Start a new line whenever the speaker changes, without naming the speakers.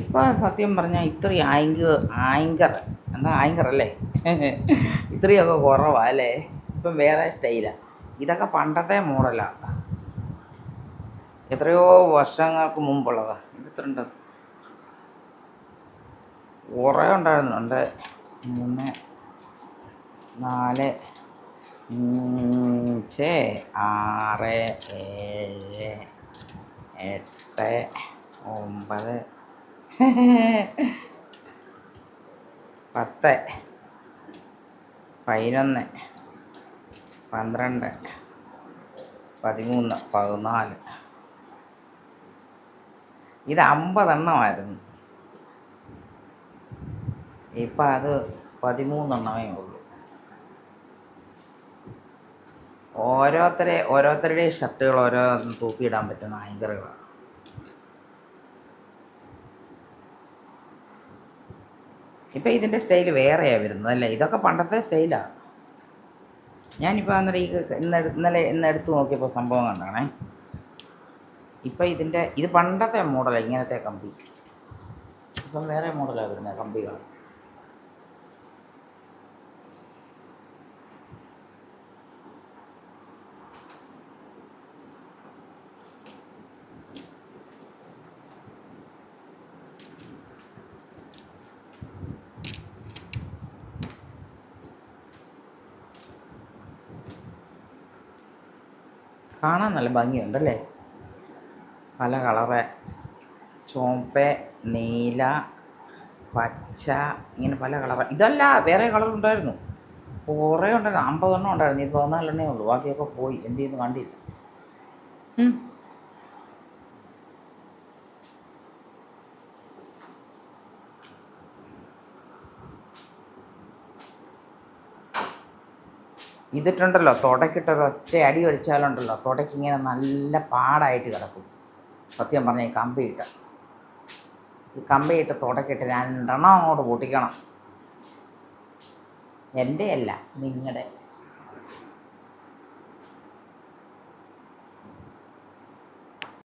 ഇപ്പം സത്യം പറഞ്ഞാൽ ഇത്രയും ആങ്കർ എന്താ ആങ്കർ അല്ലേ ഇത്രയൊക്കെ കുറവാ അല്ലേ. ഇപ്പം വേറെ സ്റ്റൈലാണ്. ഇതൊക്കെ പണ്ടത്തെ മോഡലാണ്, എത്രയോ വർഷങ്ങൾക്ക് മുമ്പുള്ളതാണ്. ഇതെത്രയുണ്ട്? കുറേ ഉണ്ടായിരുന്നു. 2 3 4 5 6 7 8 9 10 11 12 13 14. ഇത് 50 എണ്ണമായിരുന്നു. ഇപ്പം അത് 13 എണ്ണമേ ഉള്ളൂ. ഓരോരുത്തരുടെയും ഷർട്ടുകൾ ഓരോ തൂക്കിയിടാൻ പറ്റുന്ന ആങ്കറുകളാണ്. ഇപ്പം ഇതിൻ്റെ സ്റ്റൈൽ വേറെയാണ് വരുന്നത് അല്ലേ. ഇതൊക്കെ പണ്ടത്തെ സ്റ്റൈലാണ്. ഞാനിപ്പോൾ അന്നേരം ഇന്ന് എടുത്ത് നോക്കിയപ്പോൾ സംഭവം കണ്ടാണേ. ഇപ്പം ഇത് പണ്ടത്തെ മോഡലാണ്, ഇങ്ങനത്തെ കമ്പി. ഇപ്പം വേറെ മോഡലാണ് വരുന്നത് കമ്പികൾ. കാണാൻ നല്ല ഭംഗിയുണ്ടല്ലേ. പല കളറ്, ചുവപ്പ്, നീല, പച്ച, ഇങ്ങനെ പല കളർ. ഇതല്ല, വേറെ കളറുണ്ടായിരുന്നു, കുറേ ഉണ്ടായിരുന്നു. 50 എണ്ണം ഉണ്ടായിരുന്നു. ഇത് 14 എണ്ണേ ഉള്ളൂ. ബാക്കിയൊക്കെ പോയി, എന്ത് ചെയ്യുന്നു കണ്ടില്ല. ഇതിട്ടുണ്ടല്ലോ, തുടക്കിട്ടൊരു ഒറ്റ അടി വലിച്ചാലുണ്ടല്ലോ, തുടക്കിങ്ങനെ നല്ല പാടായിട്ട് കിടക്കും. സത്യം പറഞ്ഞാൽ ഈ കമ്പിയിട്ട് തുടക്കിയിട്ട് 2 എണ്ണം അങ്ങോട്ട് പൊട്ടിക്കണം. എൻ്റെ അല്ല, നിങ്ങളുടെ.